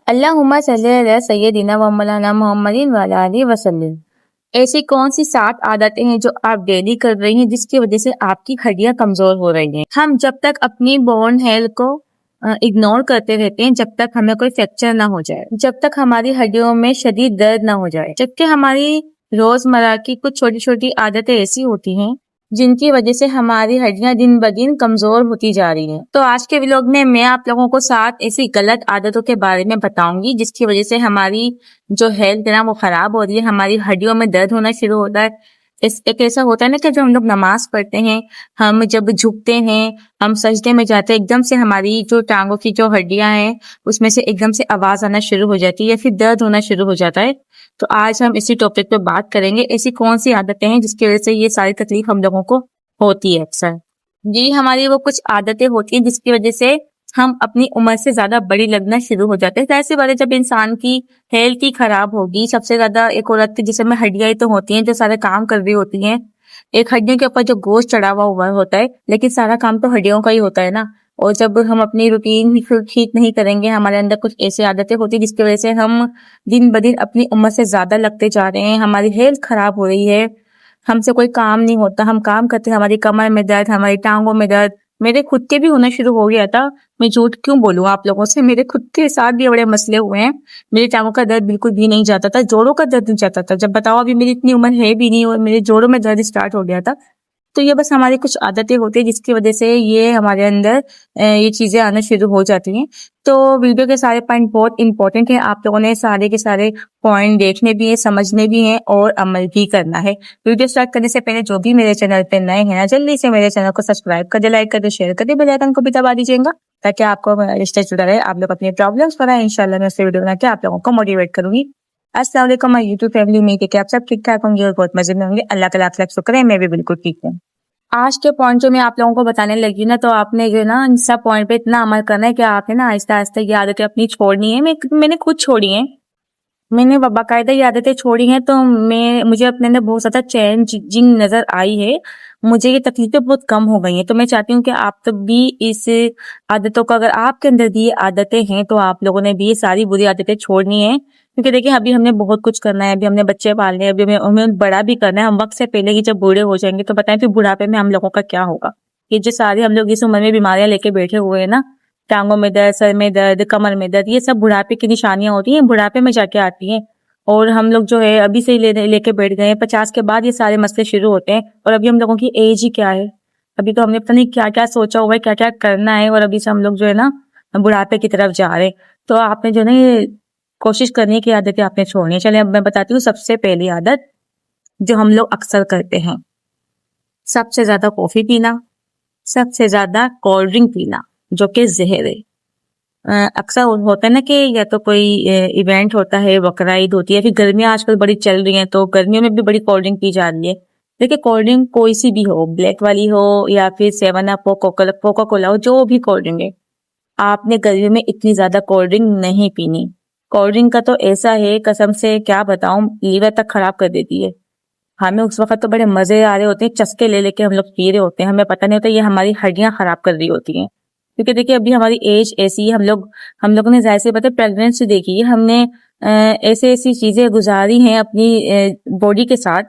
अल्लाहुम्मा सल्ली अला सय्यदिना व मौलाना मुहम्मदिन व अला आलिहि वसल्लम। ऐसी कौन सी 7 आदतें हैं जो आप डेली कर रही हैं जिसकी वजह से आपकी हड्डियां कमजोर हो रही हैं? हम जब तक अपनी बोन हेल्थ को इग्नोर करते रहते हैं, जब तक हमें कोई फ्रैक्चर ना हो जाए, जब तक हमारी हड्डियों में शदीद दर्द ना हो जाए, जबकि हमारी रोजमर्रा की कुछ छोटी छोटी आदतें ऐसी होती हैं जिनकी वजह से हमारी हड्डियां दिन ब दिन कमजोर होती जा रही हैं। तो आज के व्लॉग में मैं आप लोगों को 7 ऐसी गलत आदतों के बारे में बताऊंगी जिसकी वजह से हमारी जो हेल्थ है ना वो खराब हो रही है, हमारी हड्डियों में दर्द होना शुरू होता है। एक ऐसा होता है ना कि जब हम लोग नमाज पढ़ते हैं, हम जब झुकते हैं, हम सजदे में जाते हैं, एकदम से हमारी जो टांगों की जो हड्डियां हैं उसमें से एकदम से आवाज आना शुरू हो जाती है या फिर दर्द होना शुरू हो जाता है। तो आज हम इसी टॉपिक पे बात करेंगे, ऐसी कौन सी आदतें हैं जिसकी वजह से ये सारी तकलीफ हम लोगों को होती है अक्सर। ये हमारी वो कुछ आदतें होती हैं जिसकी वजह से हम अपनी उम्र से ज्यादा बड़ी लगना शुरू हो जाते हैं। जाहिर सी बात है, जब इंसान की हेल्थ ही खराब होगी, सबसे ज्यादा एक औरत के जिस्म में हड्डियां ही तो होती हैं जो सारे काम कर रही होती हैं। एक हड्डियों के ऊपर जो गोश्त चढ़ा हुआ होता है, लेकिन सारा काम तो हड्डियों का ही होता है ना। और जब हम अपनी रूटीन ठीक नहीं करेंगे, हमारे अंदर कुछ ऐसी आदतें होती है जिसकी वजह से हम दिन ब दिन अपनी उम्र से ज्यादा लगते जा रहे हैं, हमारी हेल्थ खराब हो रही है, हमसे कोई काम नहीं होता, हम काम करते हैं, हमारी कमर में दर्द, हमारी टांगों में दर्द। मेरे खुद के भी होना शुरू हो गया था, मैं झूठ क्यों बोलूं आप लोगों से, मेरे खुद के साथ भी बड़े मसले हुए हैं। मेरी टांगों का दर्द बिल्कुल भी नहीं जाता था, जोड़ों का दर्द नहीं जाता था। जब बताओ, अभी मेरी इतनी उम्र है भी नहीं और मेरे जोड़ों में दर्द स्टार्ट हो गया था। तो ये बस हमारी कुछ आदतें होती है जिसकी वजह से ये हमारे अंदर ये चीजें आना शुरू हो जाती हैं। तो वीडियो के सारे पॉइंट बहुत इंपॉर्टेंट है, आप लोगों ने सारे के सारे पॉइंट देखने भी है, समझने भी हैं और अमल भी करना है। वीडियो स्टार्ट करने से पहले जो भी मेरे चैनल पे नए हैं ना, जल्दी से मेरे चैनल को सब्सक्राइब कर दे, लाइक कर दे, शेयर कर दे, बेल आइकन को भी दबा दीजिएगा ताकि आपको रिश्ते जुड़ा रहे, आप लोग अपनी प्रॉब्लम्स पर आए। इंशाल्लाह मैं वीडियो बना के आप लोगों को मोटिवेट करूंगी। अस्सलाम वालेकुम माय यूट्यूब फैमिली, उम्मीद है कि आप सब ठीक ठाक होंगे और बहुत मजे में होंगे। अल्लाह का लाख लाख शुक्र है, मैं भी बिल्कुल ठीक हूँ। आज के पॉइंट जो मैं आप लोगों को बताने लगी ना, तो आपने जो ना इन सब पॉइंट पे इतना अमल करना है कि आपने ना आहिस्ता आहिस्ता ये आदतें अपनी छोड़नी है। मैंने खुद छोड़ी है, मैंने बाकायदा ये आदतें छोड़ी हैं, तो मुझे अपने अंदर बहुत ज्यादा चेंजिंग नजर आई है, मुझे ये तकलीफें बहुत कम हो गई हैं। तो मैं चाहती हूँ कि आप तब भी इस आदतों का, अगर आपके अंदर भी ये आदतें हैं तो आप लोगों ने भी ये सारी बुरी आदतें छोड़नी है। क्योंकि देखिए, अभी हमने बहुत कुछ करना है, अभी हमने बच्चे पालने हैं, अभी हमें बड़ा भी करना है। हम वक्त से पहले ही जब बूढ़े हो जाएंगे तो बताएं फिर बुढ़ापे में हम लोगों का क्या होगा। ये जो सारे हम लोग इस उम्र में बीमारियां लेके बैठे हुए हैं ना, टांगों में दर्द, सर में दर्द, कमर में दर्द, ये सब बुढ़ापे की निशानियां होती हैं, बुढ़ापे में जाके आती हैं। और हम लोग जो है अभी से ही लेके बैठ गए हैं, 50 के बाद ये सारे मसले शुरू होते हैं। और अभी हम लोगों की एज ही क्या है, अभी तो हमने पता नहीं क्या क्या सोचा हुआ है, क्या क्या करना है, और अभी से हम लोग जो है ना बुढ़ापे की तरफ जा रहे हैं। तो आपने जो ना ये कोशिश करने की आदतें आपने छोड़नी है। चलिए अब मैं बताती हूँ सबसे पहली आदत जो हम लोग अक्सर करते हैं, सबसे ज्यादा कॉफी पीना, सबसे ज्यादा कोल्ड ड्रिंक पीना, जो कि जहर है। अक्सर होता है ना कि या तो कोई इवेंट होता है, बकरा ईद होती है, फिर गर्मियां आजकल बड़ी चल रही हैं तो गर्मियों में भी बड़ी कोल्ड ड्रिंक पी जा रही है। देखिए, कोल्ड ड्रिंक कोई सी भी हो, ब्लैक वाली हो या फिर 7 अप हो, कोका कोला हो, जो भी कोल्ड ड्रिंक है, आपने गर्मियों में इतनी ज्यादा कोल्ड ड्रिंक नहीं पीनी। कोल्ड ड्रिंक का तो ऐसा है, कसम से क्या बताऊं, लीवर तक खराब कर देती है। हमें उस वक्त तो बड़े मजे आ रहे होते हैं, चस्के ले लेके हम लोग पी रहे होते हैं, हमें पता नहीं होता ये हमारी हड्डियां खराब कर रही होती हैं। क्योंकि देखिए, अभी हमारी एज ऐसी है, हम लोगों ने जाहिर सी बात है प्रेगनेंसी देखी है, हमने ऐसे ऐसी चीजें गुजारी हैं अपनी बॉडी के साथ,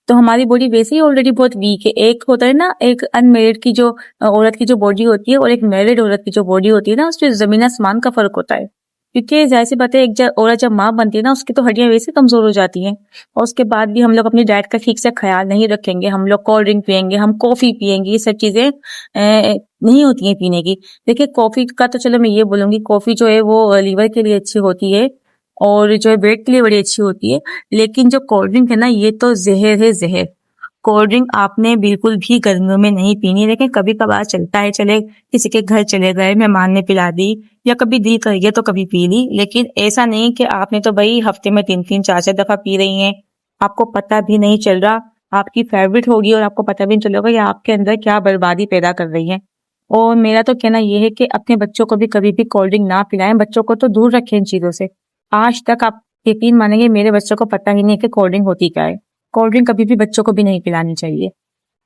तो हमारी बॉडी वैसे ही ऑलरेडी बहुत वीक है। एक होता है ना, एक अनमेरिड की जो औरत की जो बॉडी होती है और एक मैरिड औरत की जो बॉडी होती है ना, उसमें जमीन आसमान का फर्क होता है। क्योंकि जाहिर सी बात है, औरत जब माँ बनती है ना, उसकी तो हड्डियां वैसे कमजोर हो जाती हैं, और उसके बाद भी हम लोग अपनी डाइट का ठीक से ख्याल नहीं रखेंगे, हम लोग कोल्ड ड्रिंक पियेंगे, हम कॉफी पियेंगे, ये सब चीजें नहीं होती हैं पीने की। देखिए, कॉफी का तो चलो मैं ये बोलूंगी, कॉफी जो है वो लीवर के लिए अच्छी होती है और जो है वेट के लिए बड़ी अच्छी होती है, लेकिन जो कोल्ड ड्रिंक है ना, ये तो जहर है, जहर। कोल्ड ड्रिंक आपने बिल्कुल भी गर्मियों में नहीं पीनी, लेकिन कभी कभार चलता है, चले किसी के घर चले गए, मेहमान ने पिला दी, या कभी दिल कर गया तो कभी पी ली। लेकिन ऐसा नहीं कि आपने तो भाई हफ्ते में 3-3 4-4 दफा पी रही हैं, आपको पता भी नहीं चल रहा, आपकी फेवरेट होगी और आपको पता भी नहीं चलेगा ये आपके अंदर क्या बर्बादी पैदा कर रही है। और मेरा तो कहना यह है कि अपने बच्चों को भी कभी भी कोल्ड ड्रिंक ना पिलाएं, बच्चों को तो दूर रखें इन चीजों से। आज तक आप यकीन मानेंगे, मेरे बच्चों को पता ही नहीं है कि कोल्ड ड्रिंक होती क्या है। कोल्ड ड्रिंक कभी भी बच्चों को भी नहीं पिलानी चाहिए।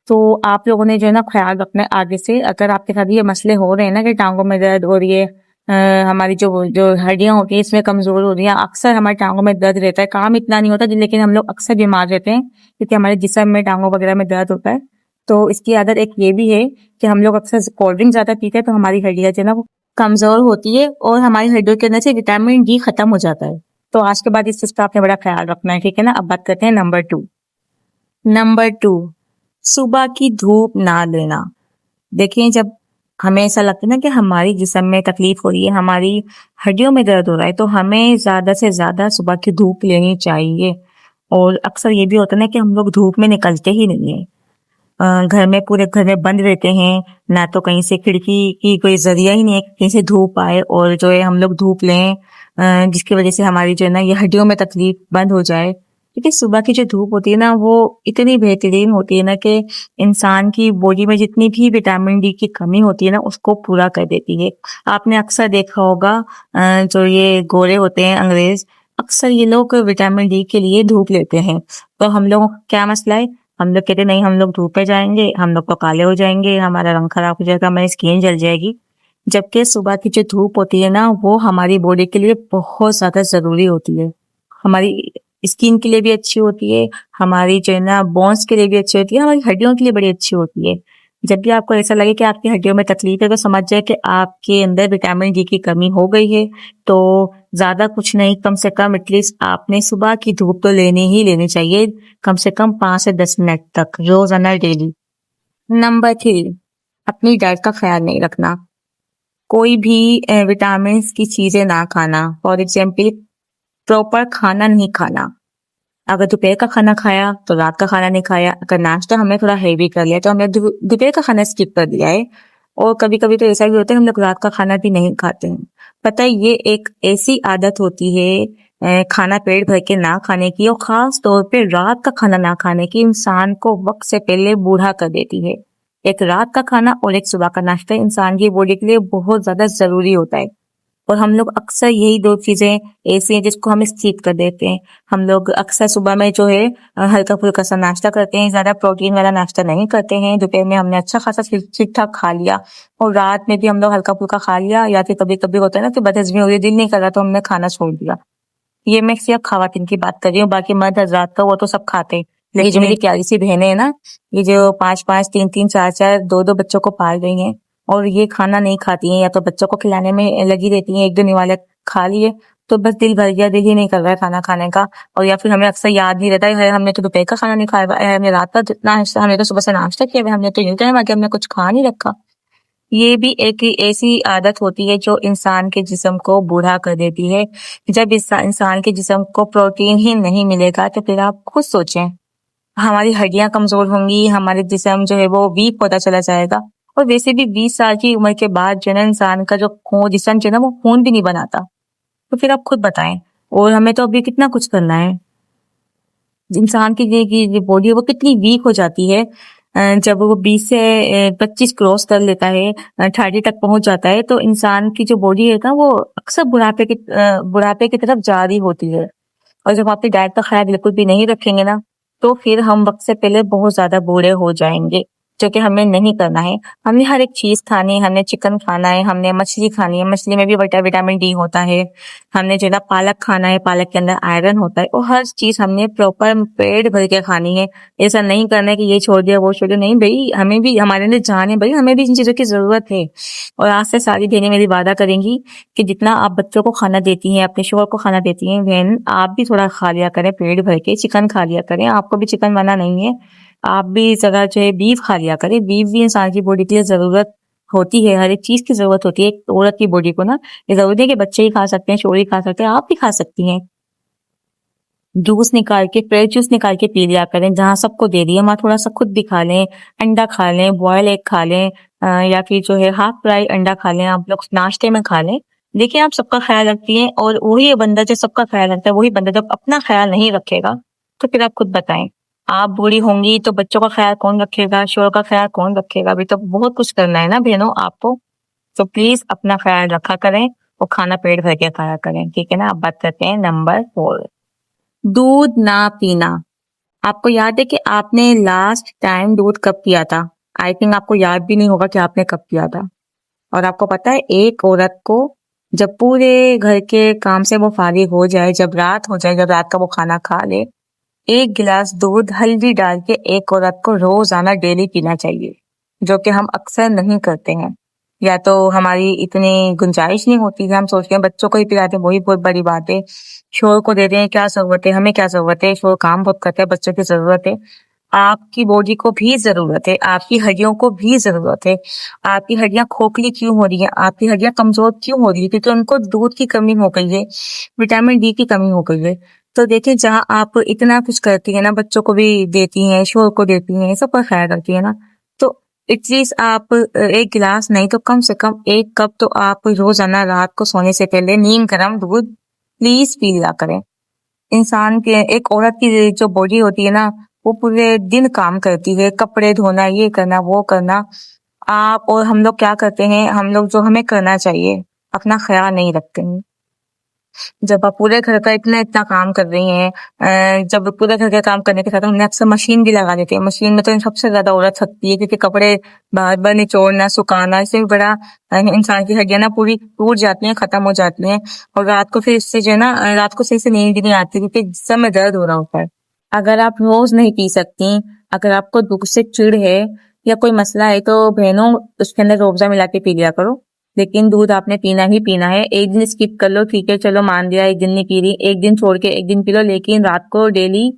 तो आप लोगों ने जो है ना ख्याल रखना है आगे से, अगर आपके साथ ये मसले हो रहे हैं ना कि टांगों में दर्द हो रही है, हमारी जो जो हड्डियां होती हैं इसमें कमजोर हो रही हैं। अक्सर हमारी टांगों में दर्द रहता है, काम इतना नहीं होता लेकिन हम लोग अक्सर बीमार रहते हैं क्योंकि हमारे जिस्म में टांगों वगैरह में दर्द होता है। तो इसकी आदत एक ये भी है कि हम लोग अक्सर कोल्ड ड्रिंक ज्यादा पीते हैं तो हमारी हड्डियां जो है ना वो कमजोर होती है और हमारी हड्डियों के अंदर से विटामिन डी खत्म हो जाता है। तो आज के बाद इस चीज का आपने बड़ा ख्याल रखना है, ठीक है ना। अब बात करते हैं नंबर 2। सुबह की धूप ना लेना। देखिए, जब हमें ऐसा लगता है ना कि हमारी जिस्म में तकलीफ हो रही है, हमारी हड्डियों में दर्द हो रहा है, तो हमें ज्यादा से ज्यादा सुबह की धूप लेनी चाहिए। और अक्सर ये भी होता है ना कि हम लोग धूप में निकलते ही नहीं है। घर में पूरे घर में बंद रहते हैं, ना तो कहीं से खिड़की की कोई जरिया ही नहीं है कि कहीं से धूप आए और जो है हम लोग धूप लें, जिसकी वजह से हमारी जो है ना ये हड्डियों में तकलीफ बंद हो जाए। क्योंकि सुबह की जो धूप होती है ना वो इतनी बेहतरीन होती है ना कि इंसान की बॉडी में जितनी भी विटामिन डी की कमी होती है ना उसको पूरा कर देती है। आपने अक्सर देखा होगा, जो ये गोरे होते हैं अंग्रेज, अक्सर ये लोग विटामिन डी के लिए धूप लेते हैं। तो हम लोगों का क्या मसला है, हम लोग कहते नहीं हम लोग धूप पे जाएंगे, हम लोग तो काले हो जाएंगे, हमारा रंग खराब हो जाएगा, हमारी स्किन जल जाएगी। जबकि सुबह की जो धूप होती है ना वो हमारी बॉडी के लिए बहुत ज्यादा जरूरी होती है। हमारी स्किन के लिए भी अच्छी होती है, हमारी जो है ना बोन्स के लिए भी अच्छी होती है, हमारी हड्डियों के लिए बड़ी अच्छी होती है। जब भी आपको ऐसा लगे कि आपकी हड्डियों में तकलीफ है तो समझ जाए कि आपके अंदर विटामिन डी की कमी हो गई है। तो ज्यादा कुछ नहीं, कम से कम एटलीस्ट आपने सुबह की धूप तो लेनी ही लेनी चाहिए, कम से कम 5 से 10 मिनट तक रोजाना डेली। नंबर 3, अपनी डाइट का ख्याल नहीं रखना। कोई भी विटामिन की चीजें ना खाना, फॉर एग्जाम्पल प्रॉपर खाना नहीं खाना। अगर दोपहर का खाना खाया तो रात का खाना नहीं खाया, अगर नाश्ता हमने थोड़ा हेवी कर लिया तो हमने दोपहर का खाना स्किप कर दिया है। और कभी कभी तो ऐसा भी होता है हम लोग रात का खाना भी नहीं खाते हैं। पता है, ये एक ऐसी आदत होती है खाना पेट भर के ना खाने की, और खास तौर पे रात का खाना ना खाने की इंसान को वक्त से पहले बूढ़ा कर देती है। एक रात का खाना और एक सुबह का नाश्ता इंसान की बॉडी के लिए बहुत ज्यादा जरूरी होता है। और हम लोग अक्सर यही दो चीजें ऐसी हैं जिसको हम स्किप कर देते हैं। हम लोग अक्सर सुबह में जो है हल्का फुल्का सा नाश्ता करते हैं, ज्यादा प्रोटीन वाला नाश्ता नहीं करते हैं। दोपहर में हमने अच्छा खासा ठीक ठाक खा लिया और रात में भी हम लोग हल्का फुल्का खा लिया, या फिर कभी कभी होता है ना कि बदहजमी हो रही है, दिल नहीं कर रहा तो हमने खाना छोड़ दिया। ये मैं सिर्फ खवातीन की बात कर रही हूँ, बाकी मर्द हजरात तो वो तो सब खाते हैं। लेकिन जो मेरी प्यारी सी बहनें हैं ना, ये जो 5-5, 3-3, 4-4, 2-2 बच्चों को पाल रही हैं और ये खाना नहीं खाती हैं, या तो बच्चों को खिलाने में लगी रहती हैं, एक दो निवाले खा लिए तो बस दिल भर गया, दिल ही नहीं कर रहा है खाना खाने का। और या फिर हमें अक्सर याद नहीं रहता है हमने तो दोपहर का खाना नहीं खाया है, हमने रात का जितना हिस्सा, हमने तो सुबह से नाश्ता किया, हमने तो यूं टाइम आके हमने कुछ खा नहीं रखा। ये भी एक ऐसी आदत होती है जो इंसान के जिस्म को बूढ़ा कर देती है। जब इंसान के जिस्म को प्रोटीन ही नहीं मिलेगा तो फिर आप खुद सोचें, हमारी हड्डियां कमजोर होंगी, हमारे जिस्म जो है वो वीक होता चला जाएगा। और वैसे भी 20 साल की उम्र के बाद जो है ना इंसान का जो खून जिस्म जो है ना वो खून भी नहीं बनाता। तो फिर आप खुद बताएं। और हमें तो अभी कितना कुछ करना है। इंसान की जो बॉडी है वो कितनी वीक हो जाती है जब वो 20 से 25 क्रॉस कर लेता है, 30 तक पहुंच जाता है, तो इंसान की जो बॉडी है ना वो अक्सर बुढ़ापे की तरफ जा रही होती है। और जब आप अपनी डाइट का ख्याल बिल्कुल भी नहीं रखेंगे ना तो फिर हम वक्त से पहले बहुत ज्यादा बूढ़े हो जाएंगे, जो कि हमें नहीं करना है। हमने हर एक चीज खानी है, हमने चिकन खाना है, हमने मछली खानी है, मछली में भी विटामिन डी होता है। हमने जो है ना पालक खाना है, पालक के अंदर आयरन होता है। और हर चीज हमने प्रॉपर पेट भर के खानी है। ऐसा नहीं करना है कि ये छोड़ दिया वो छोड़ दिया, नहीं भाई, हमें भी हमारे अंदर जान है भाई, हमें भी इन चीजों की जरूरत है। और आज से सारी बहनें मेरी वादा करेंगी कि जितना आप बच्चों को खाना देती हैं, अपने शोहर को खाना देती हैं, बहन आप भी थोड़ा खा लिया करें, पेट भर के चिकन खा लिया करें। आपको भी चिकन मना नहीं है, आप भी जगह जो है बीफ खा लिया करें। बीफ भी इंसान की बॉडी के लिए जरूरत होती है, हर एक चीज की जरूरत होती है एक औरत की बॉडी को ना। ये जरूरी है कि बच्चे ही खा सकते हैं, शोहर ही खा सकते हैं, आप भी खा सकती हैं। जूस निकाल के, फ्रेश जूस निकाल के पी लिया करें। जहाँ सबको दे दिए वहां थोड़ा सा खुद भी खा लें। अंडा खा लें, बॉयल एग खा लें, या फिर जो है हाफ फ्राई अंडा खा लें, आप लोग नाश्ते में खा लें। देखिए, आप सबका ख्याल रखती हैं और वही बंदा जो सबका ख्याल रखता है, वही बंदा जब अपना ख्याल नहीं रखेगा तो फिर आप खुद बताएं, आप बूढ़ी होंगी तो बच्चों का ख्याल कौन रखेगा, शोहर का ख्याल कौन रखेगा। अभी तो बहुत कुछ करना है ना बहनों आपको। तो प्लीज अपना ख्याल रखा करें और खाना पेट भर के खाया करें, ठीक है ना। अब बात करते हैं नंबर 4, दूध ना पीना। आपको याद है कि आपने लास्ट टाइम दूध कब पिया था? आई थिंक आपको याद भी नहीं होगा कि आपने कब पिया था। और आपको पता है एक औरत को जब पूरे घर के काम से वो फारिग हो जाए, जब रात हो जाए, जब रात का वो खाना खा ले, 1 गिलास दूध हल्दी डाल के एक औरत को रोजाना डेली पीना चाहिए, जो कि हम अक्सर नहीं करते हैं। या तो हमारी इतनी गुंजाइश नहीं होती है, हम सोचते हैं बच्चों को ही पिलाते हैं, वही बहुत बड़ी बात है। शोर को देते हैं, क्या जरूरत है, हमें क्या जरूरत है, शोर काम बहुत करता है, बच्चों की जरूरत है। आपकी बॉडी को भी जरूरत है, आपकी हड्डियों को भी जरूरत है। आपकी हड्डियां खोखली क्यों हो रही है, आपकी हड्डियां कमजोर क्यों हो रही है? क्योंकि उनको दूध की कमी हो गई है, विटामिन डी की कमी हो गई है। तो देखिए, जहाँ आप इतना कुछ करती है ना, बच्चों को भी देती हैं, शोर को देती हैं, सबका ख्याल रखती है ना, तो एटलीस्ट आप 1 गिलास नहीं तो कम से कम 1 कप तो आप रोजाना रात को सोने से पहले नीम गर्म दूध प्लीज पी लिया करें। इंसान के, एक औरत की जो बॉडी होती है ना, वो पूरे दिन काम करती है, कपड़े धोना, ये करना, वो करना। आप और हम लोग क्या करते हैं, हम लोग जो हमें करना चाहिए अपना ख्याल नहीं रखते हैं। जब आप पूरे घर का इतना इतना काम कर रही हैं, जब पूरे घर का काम करने के साथ हमने अक्सर मशीन भी लगा देते हैं। मशीन में तो सबसे ज्यादा औरत थकती है, क्योंकि कपड़े बार बार निचोड़ना, सुखाना, इससे भी बड़ा इंसान की हड्डियां ना पूरी टूट जाती हैं, खत्म हो जाती हैं। और रात को फिर इससे जो है ना, रात को सही से नींद भी नहीं आती, क्योंकि जिस्म में दर्द हो रहा होता है। अगर आप रोज नहीं पी सकती, अगर आपको दुख से चिढ़ है या कोई मसला है, तो बहनों उसके अंदर रूअफ़ज़ा मिला के पी लिया करो। लेकिन दूध आपने पीना ही पीना है। एक दिन स्किप कर लो, ठीक है, चलो मान लिया, एक दिन नहीं पी रही, एक दिन छोड़ के एक दिन पी लो, लेकिन रात को डेली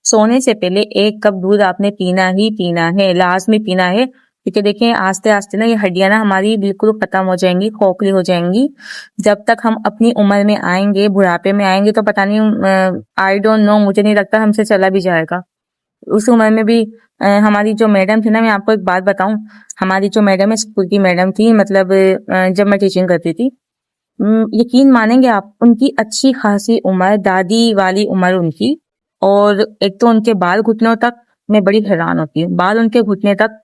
सोने से पहले 1 कप दूध आपने पीना ही पीना है, लाजमी पीना है। क्योंकि देखिए, आस्ते आस्ते ना ये हड्डियां ना हमारी बिल्कुल खत्म हो जाएंगी, खोखली हो जाएंगी। जब तक हम अपनी उम्र में आएंगे, बुढ़ापे में आएंगे, तो पता नहीं, आई डोंट नो, मुझे नहीं लगता हमसे चला भी जाएगा। उस उम्र में भी हमारी जो मैडम थी ना, मैं आपको एक बात बताऊं, हमारी जो मैडम है, स्कूल की मैडम थी, मतलब जब मैं टीचिंग करती थी, यकीन मानेंगे आप, उनकी अच्छी खासी उम्र, दादी वाली उम्र उनकी। और एक तो उनके बाल घुटनों तक, मैं बड़ी हैरान होती हूँ, बाल उनके घुटने तक,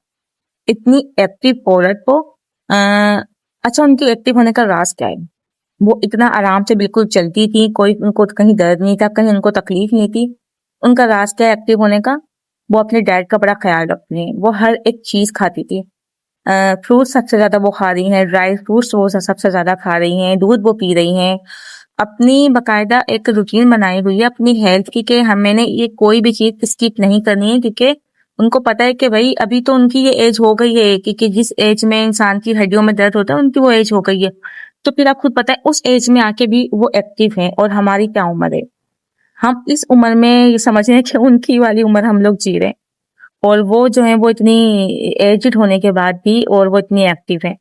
इतनी एक्टिव औरत को। अच्छा, उनके एक्टिव होने का राज क्या है? वो इतना आराम से बिल्कुल चलती थी, कोई उनको कहीं दर्द नहीं था, कहीं उनको तकलीफ नहीं थी। उनका राज क्या है एक्टिव होने का? वो अपने डाइट का बड़ा ख्याल रखती हैं, वो हर एक चीज खाती थी। फ्रूट सबसे ज्यादा वो खा रही हैं, ड्राई फ्रूट्स वो सबसे ज्यादा खा रही हैं, दूध वो पी रही हैं। अपनी बकायदा एक रूटीन बनाई हुई है अपनी हेल्थ की, कि हम मैंने ये कोई भी चीज स्किप नहीं करनी है, क्योंकि उनको पता है कि भाई अभी तो उनकी ये एज हो गई है, कि जिस एज में इंसान की हड्डियों में दर्द होता है, उनकी वो एज हो गई है। तो फिर आप खुद पता है, उस एज में आके भी वो एक्टिव हैं, और हमारी क्या उम्र है? हम इस उम्र में ये समझ रहे हैं कि उनकी वाली उम्र हम लोग जी रहे हैं, और वो जो है वो इतनी एजिड होने के बाद भी, और वो इतनी एक्टिव है।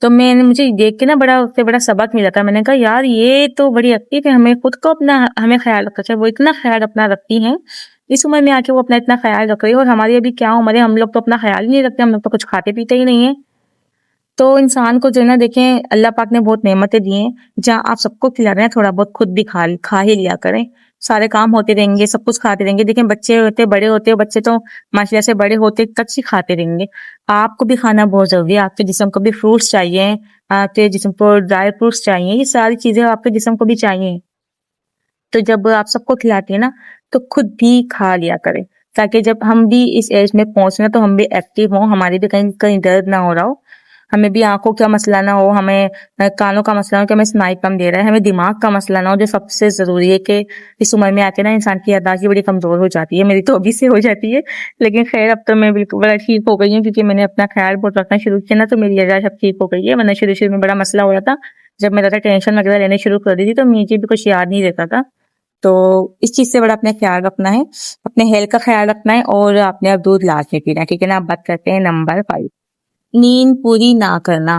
तो मैंने, मुझे देख के ना बड़ा उससे बड़ा सबक मिला था। मैंने कहा यार, ये तो बड़ी एक्टिव है, हमें खुद को अपना, हमें ख्याल रखना चाहिए। वो इतना ख्याल अपना रखती हैं, इस उम्र में आके वो अपना इतना ख्याल रख रही है। और हमारी अभी क्या उम्र है, हम लोग तो अपना ख्याल ही नहीं रखते, हम लोग तो कुछ खाते पीते ही नहीं है। तो इंसान को जो है ना, देखें, अल्लाह पाक ने बहुत नेमतें दी हैं, जहाँ आप सबको खिला रहे हैं, थोड़ा बहुत खुद भी खा ही लिया करें। सारे काम होते रहेंगे, सब कुछ खाते रहेंगे। देखें, बच्चे होते, बड़े होते, बच्चे तो माशाल्लाह से बड़े होते तक ही खाते रहेंगे। आपको भी खाना बहुत जरूरी है, आपके जिस्म को भी फ्रूट्स चाहिए, आपके जिस्म को ड्राई फ्रूट्स चाहिए, ये सारी चीजें आपके जिस्म को भी चाहिए। तो जब आप सबको खिलाते हैं ना, तो खुद भी खा लिया करें, ताकि जब हम भी इस एज में पहुंचना, तो हम भी एक्टिव हों, हमारी भी कहीं कहीं दर्द ना हो रहा हो, हमें भी आंखों का मसला ना हो, हमें कानों का मसला हो कि हमें सुनाई कम दे रहा है, हमें दिमाग का मसला ना हो, जो सबसे जरूरी है। कि इस उम्र में आके ना इंसान की याददाश्त बड़ी कमजोर हो जाती है, मेरी तो अभी से हो जाती है, लेकिन खैर अब तो मैं बिल्कुल बड़ा ठीक हो गई हूँ, क्योंकि मैंने अपना ख्याल बहुत रखना शुरू किया ना, तो मेरी याददाश्त अब ठीक हो गई है। वरना शुरू शुरू में बड़ा मसला हो रहा था, जब मैं ज्यादा टेंशन वगैरह लेने शुरू कर दी थी, तो मुझे भी कुछ याद नहीं रहता था। तो इस चीज से बड़ा अपने ख्याल रखना है, अपने हेल्थ का ख्याल रखना है, और अपने अब दूध लाजमी पीना है। ठीक है ना? अब बात करते हैं नंबर 5, नींद पूरी ना करना।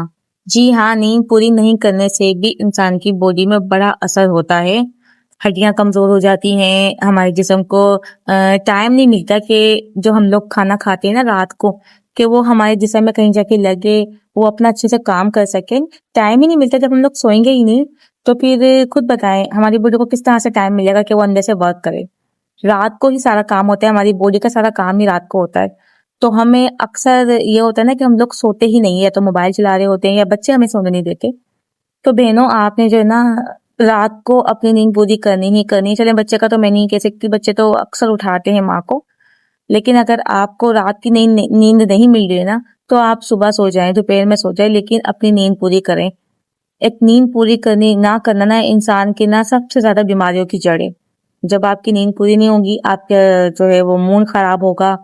जी हाँ, नींद पूरी नहीं करने से भी इंसान की बॉडी में बड़ा असर होता है। हड्डियां कमजोर हो जाती हैं, हमारे जिस्म को टाइम नहीं मिलता कि जो हम लोग खाना खाते हैं ना रात को, कि वो हमारे जिस्म में कहीं जाके लगे, वो अपना अच्छे से काम कर सके। टाइम ही नहीं मिलता, जब हम लोग सोएंगे ही नहीं, तो फिर खुद बताएं हमारी बॉडी को किस तरह से टाइम मिलेगा कि वो अंदर से वर्क करे। रात को ही सारा काम होता है, हमारी बॉडी का सारा काम ही रात को होता है। तो हमें अक्सर ये होता है ना कि हम लोग सोते ही नहीं है, तो मोबाइल चला रहे होते हैं, या बच्चे हमें सोने नहीं देते। तो बहनों, आपने जो है ना, रात को अपनी नींद पूरी करनी ही करनी है। चले, बच्चे का तो मैं नहीं कह सकती, बच्चे तो अक्सर उठाते हैं माँ को, लेकिन अगर आपको रात की नींद नींद नहीं मिल रही है ना, तो आप सुबह सो जाएं, दोपहर में सो जाएं, लेकिन अपनी नींद पूरी करें। एक नींद पूरी करनी ना करना ना इंसान के ना सबसे ज्यादा बीमारियों की जड़ है। जब आपकी नींद पूरी नहीं होगी, आपका जो है वो मूड खराब होगा,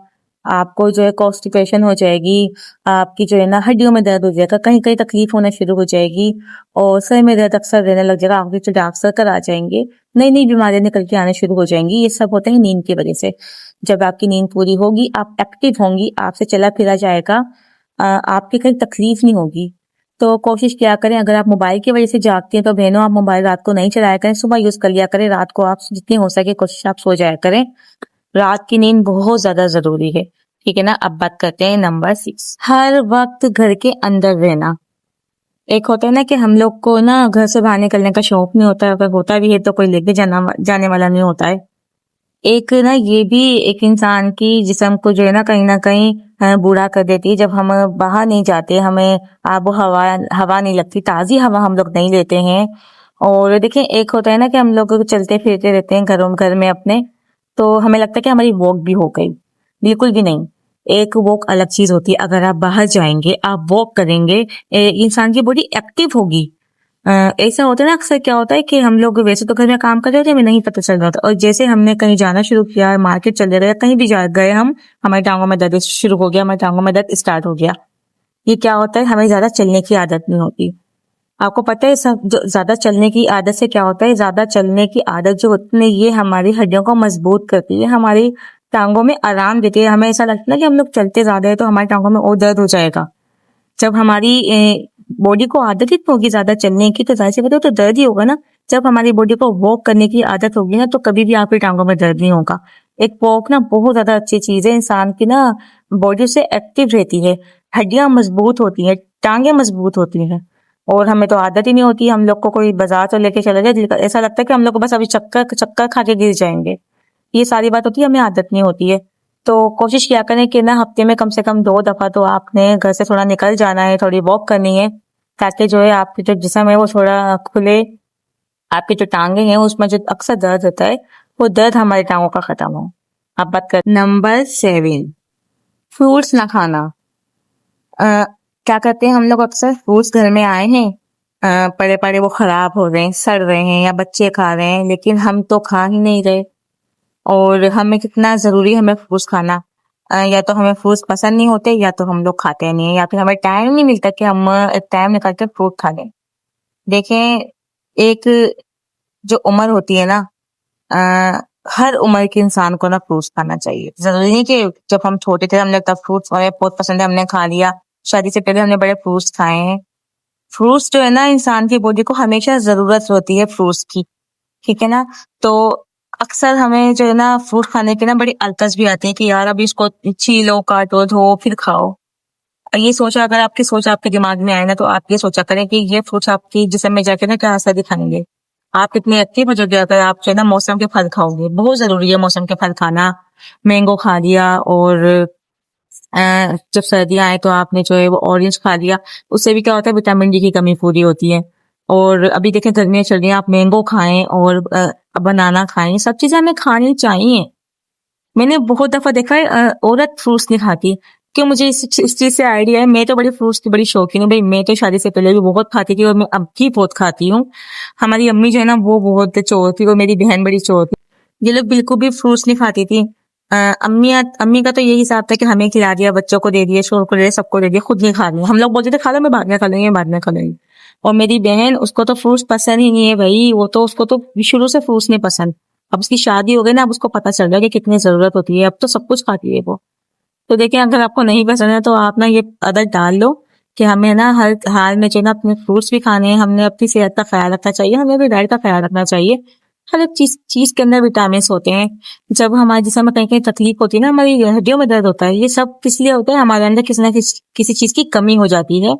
आपको जो है कॉन्स्टिपेशन हो जाएगी, आपकी जो है ना हड्डियों में दर्द हो जाएगा, कहीं कहीं तकलीफ होना शुरू हो जाएगी और सर में दर्द अक्सर रहने लग जाएगा, आपके जो डार्क सर्कल आ जाएंगे, नई नई बीमारियां निकल के आने शुरू हो जाएंगी। ये सब होते हैं नींद की वजह से। जब आपकी नींद पूरी होगी, आप एक्टिव होंगी, आपसे चला फिरा जाएगा, आपकी कहीं तकलीफ नहीं होगी। तो कोशिश किया करें, अगर आप मोबाइल की वजह से जागती हैं तो बहनों आप मोबाइल रात को नहीं चलाया करें, सुबह यूज कर लिया करें। रात को आप जितनी हो सके कोशिश आप सो जाया करें। रात की नींद बहुत ज्यादा जरूरी है। ठीक है ना। अब बात करते हैं नंबर 6, हर वक्त घर के अंदर रहना। एक होता है ना कि हम लोग को ना घर से बाहर निकलने का शौक नहीं होता है, अगर होता भी है तो कोई लेके जाने वाला नहीं होता है। एक ना ये भी एक इंसान की जिस्म को जो है ना कहीं बूढ़ा कर देती है। जब हम बाहर नहीं जाते, हमें आबो हवा हवा नहीं लगती, ताजी हवा हम लोग नहीं लेते हैं। और देखिए एक होता है ना कि हम लोग चलते फिरते रहते हैं घर में अपने, तो हमें लगता है कि हमारी वॉक भी हो गई। बिल्कुल भी नहीं। एक वॉक अलग चीज होती है। अगर आप बाहर जाएंगे, आप वॉक करेंगे, इंसान की बॉडी एक्टिव होगी। ऐसा होता है ना, अक्सर क्या होता है कि हम लोग वैसे तो घर में काम कर रहे होते हैं, हमें नहीं पता चल रहा था, और जैसे हमने कहीं जाना शुरू किया, मार्केट चले गए, कहीं भी जा गए हम, हमारी टांगों में दर्द शुरू हो गया, हमारी टांगों में दर्द स्टार्ट हो गया। ये क्या होता है, हमें ज्यादा चलने की आदत नहीं होती। आपको पता है सब जो ज्यादा चलने की आदत से क्या होता है, ज्यादा चलने की आदत जो होती है ये हमारी हड्डियों को मजबूत करती है, हमारी टांगों में आराम देती है। हमें ऐसा लगता है कि हम लोग चलते ज्यादा है तो हमारी टांगों में और दर्द हो जाएगा। जब हमारी बॉडी को आदत ही होगी ज्यादा चलने की, तो जाहिर सी बात है तो दर्द ही होगा ना। जब हमारी बॉडी को वॉक करने की आदत होगी ना, तो कभी भी आपकी टांगों में दर्द नहीं होगा। एक वॉक ना बहुत ज्यादा अच्छी चीज है, इंसान की ना बॉडी से एक्टिव रहती है, हड्डियां मजबूत होती हैं, टांगे मजबूत होती हैं। और हमें तो आदत ही नहीं होती। हम लोग को कोई बाजार तो लेके चला जाए, ऐसा लगता है कि हम लोग को बस अभी चक्कर चक्कर खा के गिर जाएंगे। ये सारी बात होती है, हमें आदत नहीं होती है। तो कोशिश किया करें कि ना हफ्ते में कम से कम 2 दफा तो आपने घर से थोड़ा निकल जाना है, थोड़ी वॉक करनी है, ताकि जो है आपकी जो जिस्म है वो थोड़ा खुले, आपकी जो टांगे हैं उसमें जो अक्सर दर्द होता है वो दर्द हमारी टांगों का खत्म हो। अब बात कर नंबर 7, फ्रूट्स ना खाना। क्या करते हैं हम लोग, अक्सर फ्रूट्स घर में आए हैं, पड़े पड़े वो खराब हो रहे हैं, सड़ रहे हैं, या बच्चे खा रहे हैं, लेकिन हम तो खा ही नहीं रहे। और हमें कितना जरूरी है हमें फ्रूट्स खाना। या तो हमें फ्रूट्स पसंद नहीं होते, या तो हम लोग खाते नहीं है, या फिर हमें टाइम नहीं मिलता कि हम एक टाइम निकाल कर फ्रूट खा लें। देखें, एक जो उम्र होती है ना, हर उम्र के इंसान को ना फ्रूट्स खाना चाहिए। जरूरी नहीं कि जब हम छोटे थे हमने तब फ्रूट्स हमें बहुत पसंद है हमने खा लिया, शादी से पहले हमने बड़े फ्रूट्स खाए हैं। फ्रूट्स जो है ना, इंसान की बॉडी को हमेशा जरूरत होती है फ्रूट्स की। ठीक है ना। तो अक्सर हमें जो है ना फ्रूट खाने की ना बड़ी अलकस भी आती है कि यार अभी इसको छीलो, काटो, धो, फिर खाओ। ये सोचा, अगर आपकी सोच आपके दिमाग में आए ना, तो आप ये सोचा करें कि ये फ्रूट्स आपकी जिस्म में जाके ना क्या असर दिखाएंगे। आप कितने एक्टिव हो जाओगे अगर आप जो है ना मौसम के फल खाओगे। बहुत जरूरी है मौसम के फल खाना। मैंगो खा लिया, और जब सर्दियां आए तो आपने जो है वो ऑरेंज खा लिया। उससे भी क्या होता है, विटामिन डी की कमी पूरी होती है। और अभी देखें गर्मियां चल रही हैं, आप मैंगो खाएं और बनाना खाएं, सब चीजें हमें खानी चाहिए। मैंने बहुत दफा देखा है औरत फ्रूट्स नहीं खाती। क्यों, मुझे इस चीज से आइडिया है। मैं तो बड़ी फ्रूट्स की बड़ी शौकीन हूँ भाई। मैं तो शादी से पहले भी बहुत खाती थी और मैं अब भी बहुत खाती हूँ। हमारी अम्मी जो है ना वो बहुत चोर थी, और मेरी बहन बड़ी चोर थी। ये लोग बिल्कुल भी फ्रूट्स नहीं खाती थी। अम्मी का तो यही हिसाब था कि हमें खिला दिया, बच्चों को दे दिया, शोर को दे दिया, सबको दे दिया, खुद नहीं खा लिया। हम लोग बोलते थे खा लो, मैं बाद में खा लूंगी, बाद में खा लूंगी। और मेरी बहन, उसको तो फ्रूट्स पसंद ही नहीं है भाई। वो तो उसको तो शुरू से फ्रूट्स नहीं पसंद। अब उसकी शादी हो गई ना, अब उसको पता चल रहा है कि कितनी जरूरत होती है। अब तो सब कुछ खाती है वो। तो देखिए, अगर आपको नहीं पसंद है तो आप ना ये आदत डाल लो कि हमें ना हर हाल में जो है ना अपने फ्रूट्स भी खाने हैं, हमने अपनी सेहत का ख्याल रखना चाहिए, हमें अपनी डाइट का ख्याल रखना चाहिए। हर एक चीज के अंदर विटामिन होते हैं। जब हमारे जिसम में कहीं कहीं तकलीफ होती है ना, हमारी हड्डियों में दर्द होता है, ये सब किस लिए होता है, हमारे अंदर किसी ना किसी चीज की कमी हो जाती है।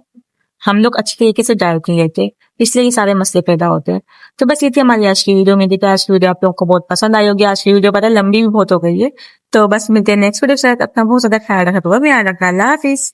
हम लोग अच्छी तरीके से डाइट नहीं लेते, इसलिए ये सारे मसले पैदा होते हैं। तो बस ये थी हमारी आज की वीडियो। मेरी आज की वीडियो आप लोगों को बहुत पसंद आई होगी। आज की वीडियो पता है लंबी भी बहुत हो गई है। तो बस मिलते हैं नेक्स्ट वीडियो के साथ। अपना बहुत ज्यादा ख्याल रखा, तो अल्लाह हाफिज।